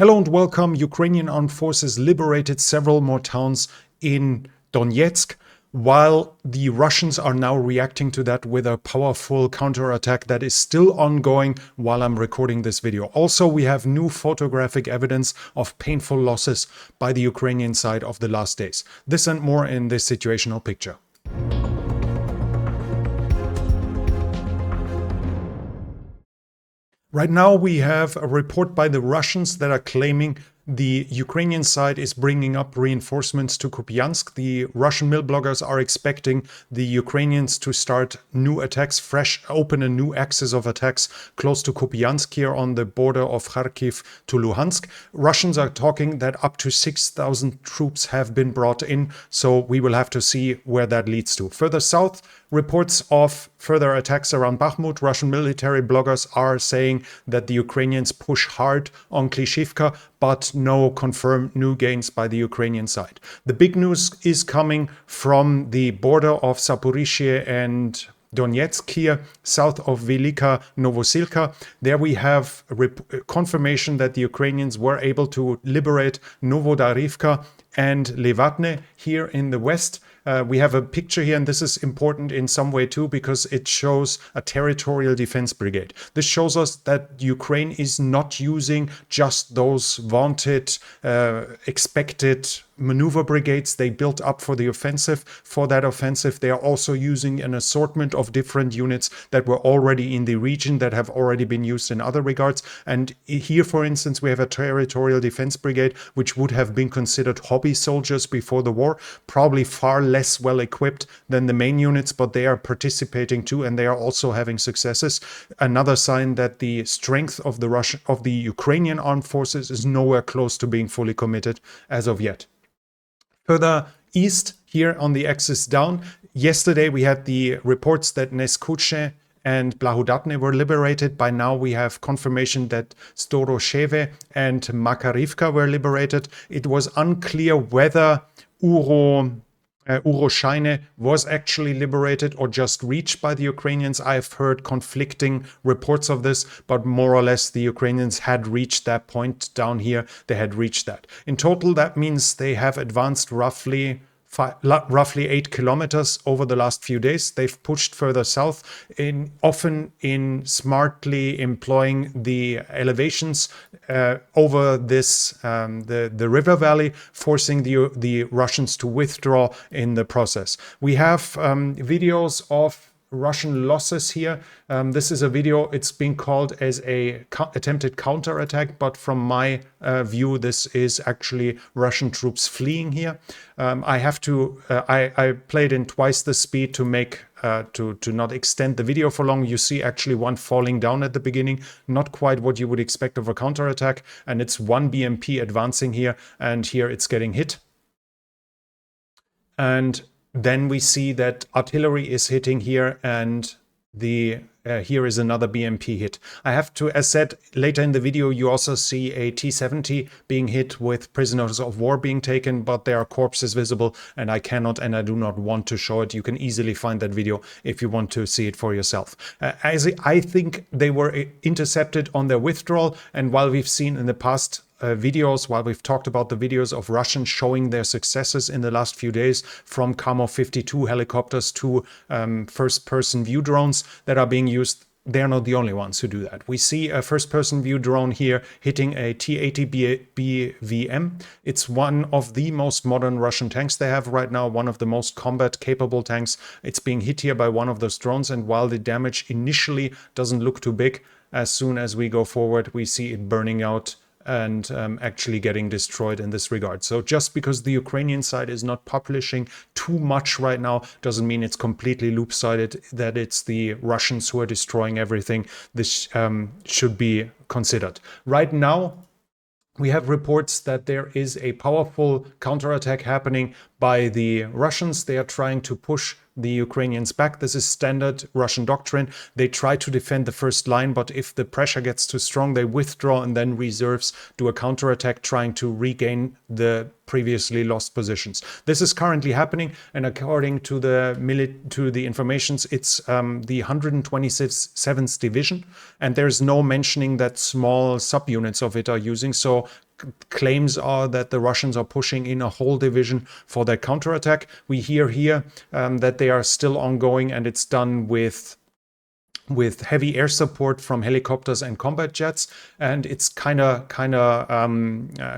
Hello and welcome. Ukrainian armed forces liberated several more towns in Donetsk, while the Russians are now reacting to that with a powerful counterattack that is still ongoing while I'm recording this video. Also, we have new photographic evidence of painful losses by the Ukrainian side of the last days. This and more in this situational picture. Right now, we have a report by the Russians that are claiming the Ukrainian side is bringing up reinforcements to Kupiansk. The Russian mill bloggers are expecting the Ukrainians to start new attacks, open a new axis of attacks close to Kupiansk here on the border of Kharkiv to Luhansk. Russians are talking that up to 6,000 troops have been brought in, so we will have to see where that leads to. Further south, reports of further attacks around Bakhmut. Russian military bloggers are saying that the Ukrainians push hard on Klishivka, but no confirmed new gains by the Ukrainian side. The big news is coming from the border of Zaporizhzhia and Donetsk here, south of Velika Novosilka. There we have confirmation that the Ukrainians were able to liberate Novodarivka and Levatne here in the west. We have a picture here, and this is important in some way too, because it shows a territorial defense brigade. This shows us that Ukraine is not using just those vaunted, expected maneuver brigades they built up for the offensive. For that offensive, they are also using an assortment of different units that were already in the region, that have already been used in other regards. And here, for instance, we have a territorial defense brigade, which would have been considered hobby soldiers before the war, probably far less well equipped than the main units, but they are participating too, and they are also having successes. Another sign that the strength of the Ukrainian armed forces is nowhere close to being fully committed as of yet. Further east, here on the axis down, yesterday we had the reports that Neskuche and Blahudatne were liberated. By now we have confirmation that Storosheve and Makarivka were liberated. It was unclear whether Uroshaine was actually liberated or just reached by the Ukrainians. I've heard conflicting reports of this, but more or less the Ukrainians had reached that point down here. They had reached that. In total, that means they have advanced roughly 8 kilometers over the last few days. They've pushed further south, often in smartly employing the elevations over this the river valley, forcing the Russians to withdraw in the process. We have videos of Russian losses here. This is a video, it's being called as a attempted counterattack, but from my view, this is actually Russian troops fleeing here. I played in twice the speed to make to not extend the video for long. You see actually one falling down at the beginning, not quite what you would expect of a counterattack, and it's one BMP advancing here, and here it's getting hit. And then we see that artillery is hitting here, and here is another BMP hit. I have to, as said, later in the video, you also see a T-70 being hit with prisoners of war being taken, but there are corpses visible, and I cannot and I do not want to show it. You can easily find that video if you want to see it for yourself. I think they were intercepted on their withdrawal, and while we've seen in the past videos, while we've talked about the videos of Russians showing their successes in the last few days, from Kamov-52 helicopters to first-person view drones that are being used, they're not the only ones who do that. We see a first-person view drone here hitting a T-80 BVM. It's one of the most modern Russian tanks they have right now, one of the most combat-capable tanks. It's being hit here by one of those drones, and while the damage initially doesn't look too big, as soon as we go forward, we see it burning out and actually getting destroyed in this regard. So just because the Ukrainian side is not publishing too much right now doesn't mean it's completely loop-sided, that it's the Russians who are destroying everything. This should be considered. Right now, we have reports that there is a powerful counterattack happening by the Russians. They are trying to push the Ukrainians back. This is standard Russian doctrine. They try to defend the first line, but if the pressure gets too strong, they withdraw, and then reserves do a counterattack, trying to regain the previously lost positions. This is currently happening, and according to the informations, it's the 127th Division, and there's no mentioning that small subunits of it are using. So claims are that the Russians are pushing in a whole division for their counterattack. We hear here that they are still ongoing, and it's done with heavy air support from helicopters and combat jets, and it's kind of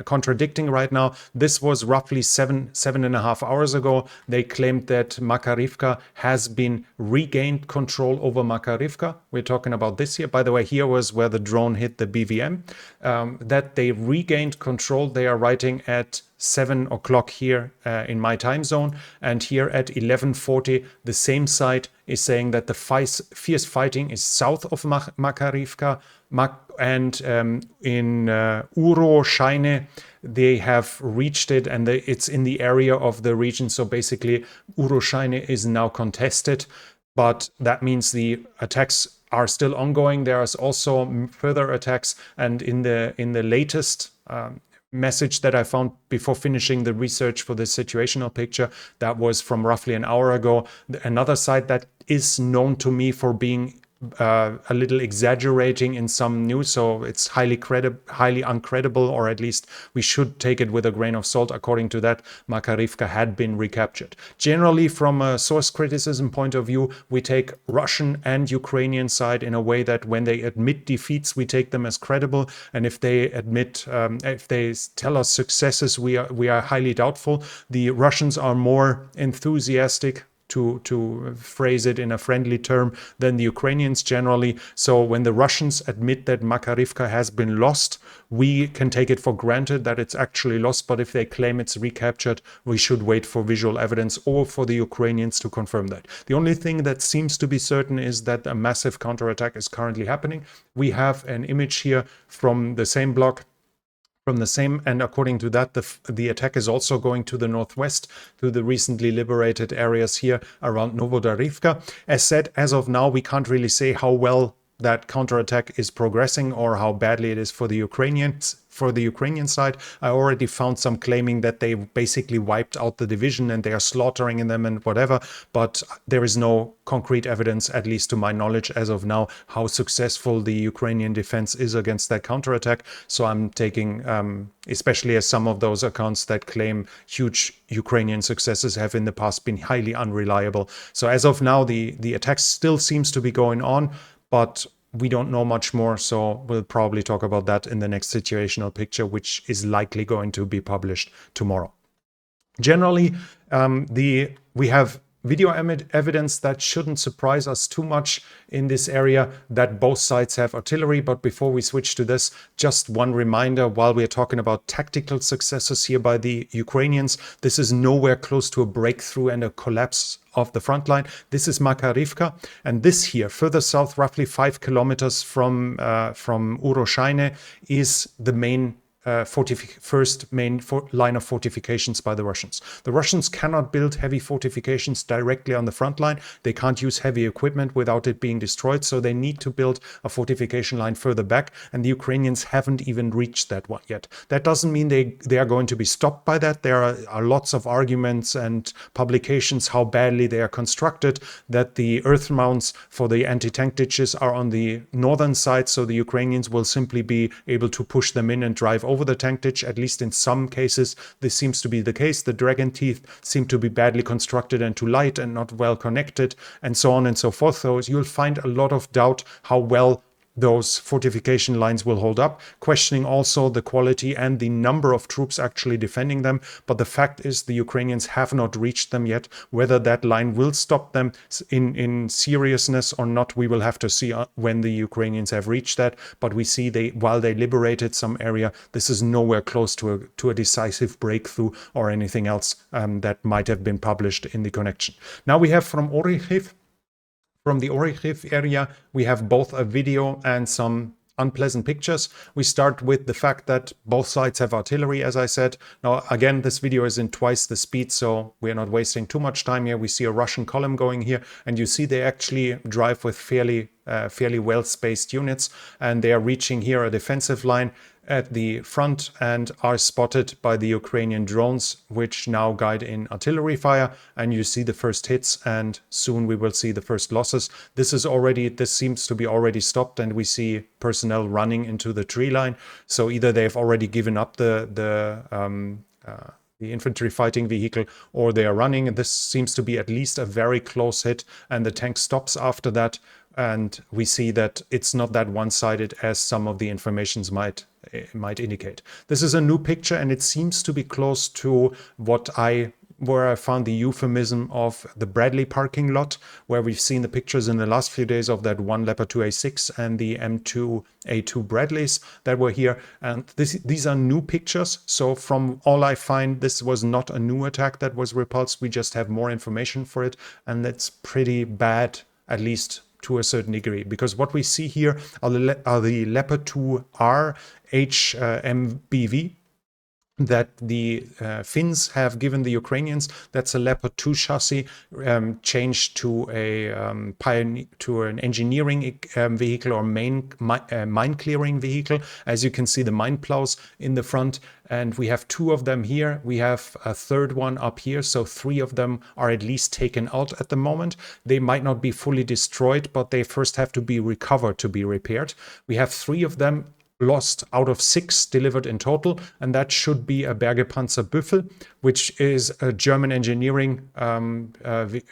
contradicting right now. This was roughly 7.5 hours ago. They claimed that Makarivka has been regained control over Makarivka. We're talking about this here. By the way, here was where the drone hit the BVM. That they regained control. They are writing at 7 o'clock here in my time zone, and here at 11:40 the same side is saying that the fierce fighting is south of Makarivka, and in Uroshaine they have reached it, and it's in the area of the region. So basically Uroshaine is now contested, but that means the attacks are still ongoing. There is also further attacks, and in the latest message that I found before finishing the research for the situational picture, that was from roughly an hour ago. Another site that is known to me for being a little exaggerating in some news, so it's highly uncredible, or at least we should take it with a grain of salt. According to that, Makarivka had been recaptured. Generally, from a source criticism point of view, we take Russian and Ukrainian side in a way that when they admit defeats, we take them as credible, and if they admit, if they tell us successes, we are highly doubtful. The Russians are more enthusiastic, to phrase it in a friendly term, than the Ukrainians generally. So when the Russians admit that Makarivka has been lost, we can take it for granted that it's actually lost. But if they claim it's recaptured, we should wait for visual evidence or for the Ukrainians to confirm that. The only thing that seems to be certain is that a massive counterattack is currently happening. We have an image here from the same block, and according to that, the attack is also going to the northwest, to the recently liberated areas here around Novodarivka. As said, as of now, we can't really say how well that counterattack is progressing or how badly it is for the Ukrainians. For the Ukrainian side, I already found some claiming that they basically wiped out the division and they are slaughtering in them and whatever, but there is no concrete evidence, at least to my knowledge as of now, how successful the Ukrainian defense is against that counterattack. So I'm taking, especially as some of those accounts that claim huge Ukrainian successes have in the past been highly unreliable. So as of now, the attack still seems to be going on, but we don't know much more, so we'll probably talk about that in the next situational picture, which is likely going to be published tomorrow. Generally, we have video evidence that shouldn't surprise us too much in this area, that both sides have artillery. But before we switch to this, just one reminder, while we're talking about tactical successes here by the Ukrainians, this is nowhere close to a breakthrough and a collapse of the front line. This is Makarivka, and this here, further south, roughly 5 kilometers from Uroshaine, is the main first main line of fortifications by the Russians. The Russians cannot build heavy fortifications directly on the front line. They can't use heavy equipment without it being destroyed, so they need to build a fortification line further back, and the Ukrainians haven't even reached that one yet. That doesn't mean they are going to be stopped by that. There are lots of arguments and publications how badly they are constructed, that the earth mounts for the anti-tank ditches are on the northern side, so the Ukrainians will simply be able to push them in and drive over the tank ditch. At least in some cases, this seems to be the case. The dragon teeth seem to be badly constructed and too light and not well connected, and so on and so forth. So you'll find a lot of doubt how well those fortification lines will hold up, questioning also the quality and the number of troops actually defending them. But the fact is the Ukrainians have not reached them yet. Whether that line will stop them in seriousness or not, we will have to see when the Ukrainians have reached that. But we see while they liberated some area, this is nowhere close to a decisive breakthrough or anything else that might have been published in the connection. Now we have from Orikhiv. From the Orikhiv area, we have both a video and some unpleasant pictures. We start with the fact that both sides have artillery, as I said. Now, again, this video is in twice the speed, so we're not wasting too much time here. We see a Russian column going here, and you see they actually drive with fairly well-spaced units, and they are reaching here a defensive line. at the front and are spotted by the Ukrainian drones, which now guide in artillery fire. And you see the first hits, and soon we will see the first losses. This seems to be already stopped, and we see personnel running into the tree line. So either they've already given up the infantry fighting vehicle, or they are running. And this seems to be at least a very close hit, and the tank stops after that. And we see that it's not that one-sided as some of the informations might indicate. This is a new picture, and it seems to be close to where I found the euphemism of the Bradley parking lot, where we've seen the pictures in the last few days of that one Leopard 2A6 and the M2A2 Bradleys that were here. And these are new pictures. So from all I find, this was not a new attack that was repulsed. We just have more information for it. And that's pretty bad, at least to a certain degree, because what we see here are the Leopard 2R HMBV that the Finns have given the Ukrainians. That's a Leopard 2 chassis changed to an engineering vehicle or mine clearing vehicle. As you can see, the mine plows in the front, and we have 2 of them here. We have a third one up here, so 3 of them are at least taken out at the moment. They might not be fully destroyed, but they first have to be recovered to be repaired. We have 3 of them lost out of 6 delivered in total, and that should be a Bergepanzer Büffel, which is a German engineering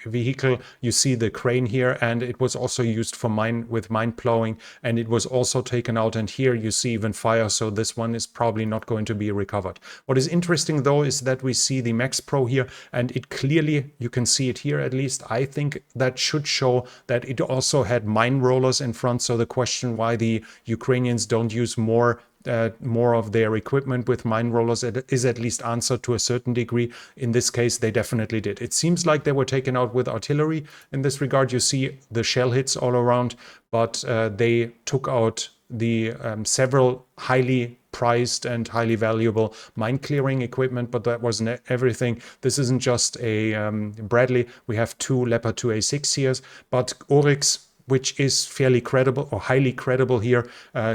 vehicle. You see the crane here, and it was also used for mine plowing, and it was also taken out, and here you see even fire, so this one is probably not going to be recovered. What is interesting though is that we see the Max Pro here, and it clearly, you can see it here at least, I think that should show that it also had mine rollers in front. So the question why the Ukrainians don't use more of their equipment with mine rollers is at least answered to a certain degree. In this case, they definitely did. It seems like they were taken out with artillery. In this regard, you see the shell hits all around, but they took out the several highly prized and highly valuable mine clearing equipment, but that wasn't everything. This isn't just a Bradley. We have 2 Leopard 2A6 here, but Oryx, which is fairly credible or highly credible here,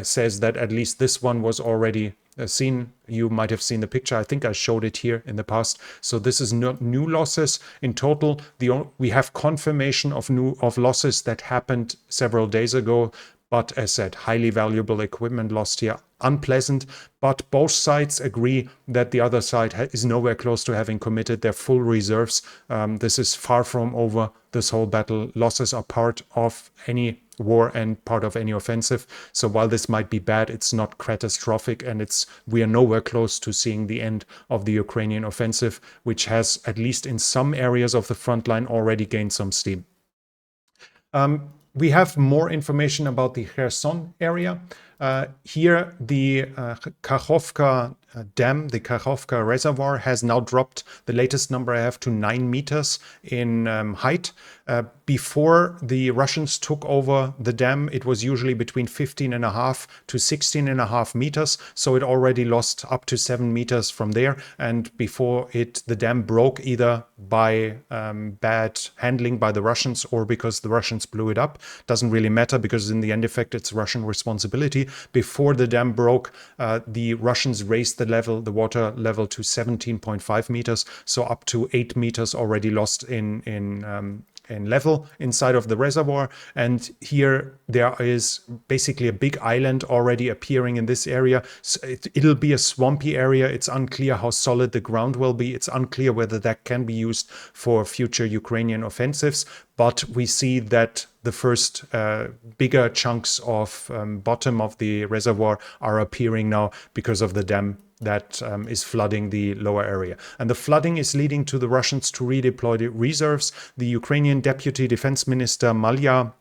says that at least this one was already seen. You might have seen the picture. I think I showed it here in the past. So this is not new losses in total. We have confirmation of losses that happened several days ago. But as said, highly valuable equipment lost here. Unpleasant, but both sides agree that the other side is nowhere close to having committed their full reserves. This is far from over, this whole battle. Losses are part of any war and part of any offensive. So while this might be bad, it's not catastrophic, and we are nowhere close to seeing the end of the Ukrainian offensive, which has, at least in some areas of the front line, already gained some steam. We have more information about the Kherson area. Here, the Kahovka dam, the Kahovka reservoir, has now dropped the latest number I have to 9 meters in height. Before the Russians took over the dam, it was usually between 15.5 to 16.5 meters. So it already lost up to 7 meters from there. And before the dam broke, either by bad handling by the Russians or because the Russians blew it up. Doesn't really matter, because in the end effect, it's Russian responsibility. Before the dam broke, the Russians raised the water level to 17.5 meters. So up to 8 meters already lost in level inside of the reservoir. And here there is basically a big island already appearing in this area. So it'll be a swampy area. It's unclear how solid the ground will be. It's unclear whether that can be used for future Ukrainian offensives. But we see that the first bigger chunks of bottom of the reservoir are appearing now because of the dam that is flooding the lower area. And the flooding is leading to the Russians to redeploy the reserves. The Ukrainian Deputy Defense Minister Malya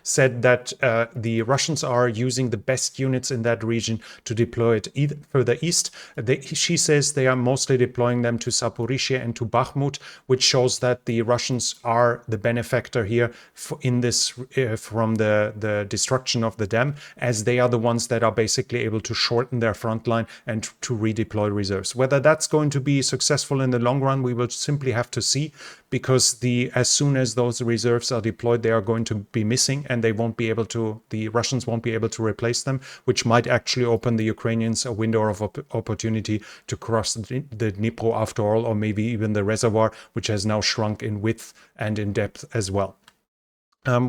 said that the Russians are using the best units in that region to deploy it further east. She says they are mostly deploying them to Zaporizhia and to Bakhmut, which shows that the Russians are the benefactor here in this from the destruction of the dam, as they are the ones that are basically able to shorten their front line and to redeploy reserves. Whether that's going to be successful in the long run, we will simply have to see, because as soon as those reserves are deployed, they are going to be missing, and they won't be able to, the Russians won't be able to replace them, which might actually open the Ukrainians a window of opportunity to cross the Dnipro after all, or maybe even the reservoir, which has now shrunk in width and in depth as well.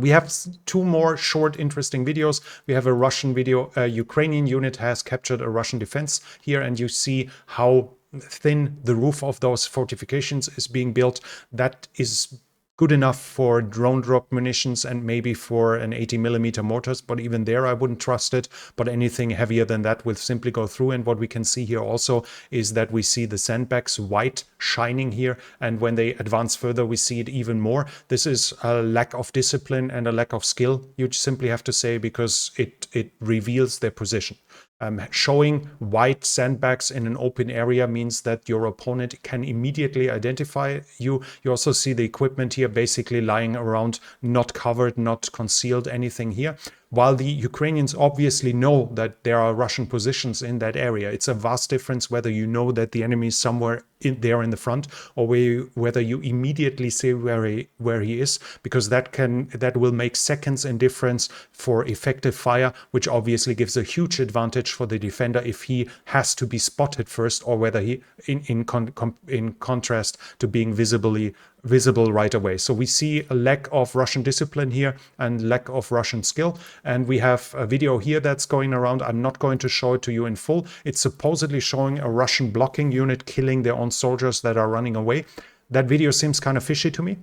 We have two more short, interesting videos. We have a Russian video. A Ukrainian unit has captured a Russian defense here, and you see how thin the roof of those fortifications is being built. That is good enough for drone drop munitions and maybe for an 80mm mortars, but even there I wouldn't trust it. But anything heavier than that will simply go through. And what we can see here also is that we see the sandbags white shining here, and when they advance further we see it even more. This is a lack of discipline and a lack of skill, you simply have to say, because it reveals their position. Showing white sandbags in an open area means that your opponent can immediately identify you. You also see the equipment here basically lying around, not covered, not concealed, anything here. While the Ukrainians obviously know that there are Russian positions in that area. It's a vast difference whether you know that the enemy is somewhere there in the front, or whether you immediately see where he is, because that will make seconds in difference for effective fire, which obviously gives a huge advantage for the defender if he has to be spotted first, or whether he in contrast to being visible right away. So we see a lack of Russian discipline here and lack of Russian skill. And we have a video here that's going around. I'm not going to show it to you in full. It's supposedly showing a Russian blocking unit killing their own soldiers that are running away. That video seems kind of fishy to me.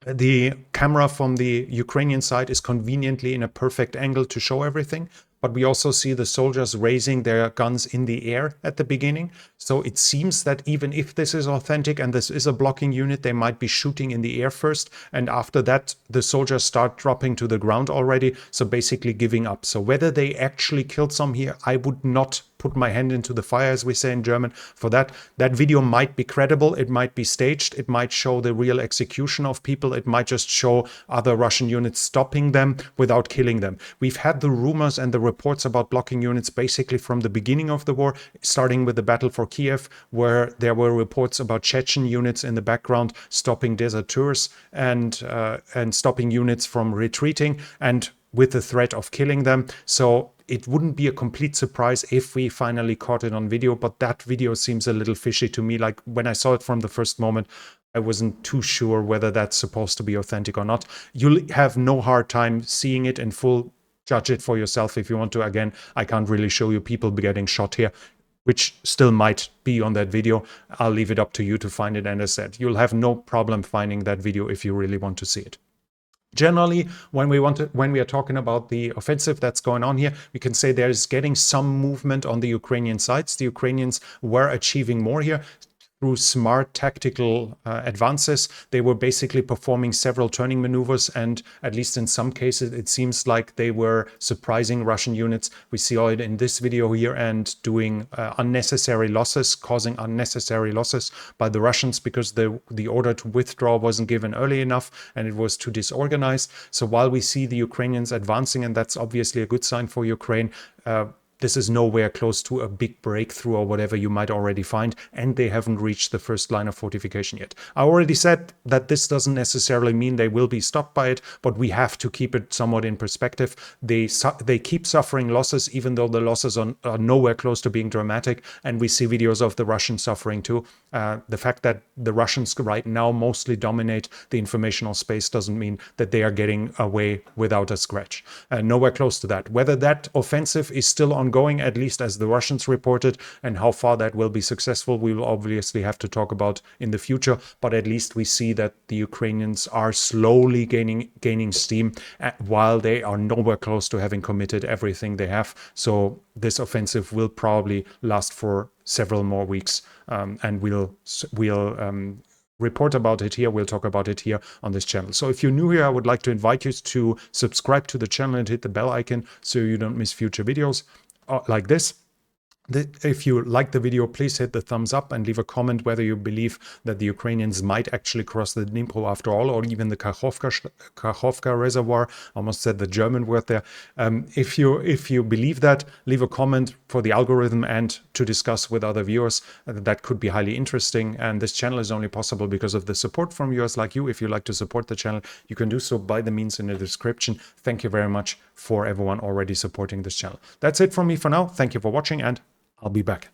The camera from the Ukrainian side is conveniently in a perfect angle to show everything. But we also see the soldiers raising their guns in the air at the beginning. So it seems that even if this is authentic and this is a blocking unit, they might be shooting in the air first. And after that, the soldiers start dropping to the ground already. So basically giving up. So whether they actually killed some here, I would not put my hand into the fire, as we say in German, for that. That video might be credible. It might be staged. It might show the real execution of people. It might just show other Russian units stopping them without killing them. We've had the rumors and the reports about blocking units basically from the beginning of the war, starting with the battle for Kiev, where there were reports about Chechen units in the background stopping deserters and stopping units from retreating, and with the threat of killing them. So it wouldn't be a complete surprise if we finally caught it on video, but that video seems a little fishy to me. Like when I saw it from the first moment, I wasn't too sure whether that's supposed to be authentic or not. You'll have no hard time seeing it in full. Judge it for yourself if you want to. Again, I can't really show you people getting shot here, which still might be on that video. I'll leave it up to you to find it. And as I said, you'll have no problem finding that video if you really want to see it. Generally, when we are talking about the offensive that's going on here, we can say there's getting some movement on the Ukrainian sides. The Ukrainians were achieving more here through smart tactical advances. They were basically performing several turning maneuvers, and at least in some cases, it seems like they were surprising Russian units. We see it in this video here, and doing unnecessary losses, causing unnecessary losses by the Russians because the order to withdraw wasn't given early enough and it was too disorganized. So while we see the Ukrainians advancing, and that's obviously a good sign for Ukraine, this is nowhere close to a big breakthrough or whatever you might already find, and they haven't reached the first line of fortification yet. I already said that this doesn't necessarily mean they will be stopped by it, but we have to keep it somewhat in perspective. They keep suffering losses, even though the losses are nowhere close to being dramatic, and we see videos of the Russians suffering too. The fact that the Russians right now mostly dominate the informational space doesn't mean that they are getting away without a scratch. Nowhere close to that. Whether that offensive is still ongoing, at least as the Russians reported, and how far that will be successful, we will obviously have to talk about in the future. But at least we see that the Ukrainians are slowly gaining steam, while they are nowhere close to having committed everything they have. So this offensive will probably last for several more weeks, and we'll report about it here. We'll talk about it here on this channel. So if you're new here, I would like to invite you to subscribe to the channel and hit the bell icon so you don't miss future videos like this. If you like the video, please hit the thumbs up and leave a comment whether you believe that the Ukrainians might actually cross the Dnipro after all, or even the Kahovka reservoir. I almost said the German word there. If you believe that, leave a comment for the algorithm and to discuss with other viewers. That could be highly interesting. And this channel is only possible because of the support from viewers like you. If you like to support the channel, you can do so by the means in the description. Thank you very much for everyone already supporting this channel. That's it from me for now. Thank you for watching, and I'll be back.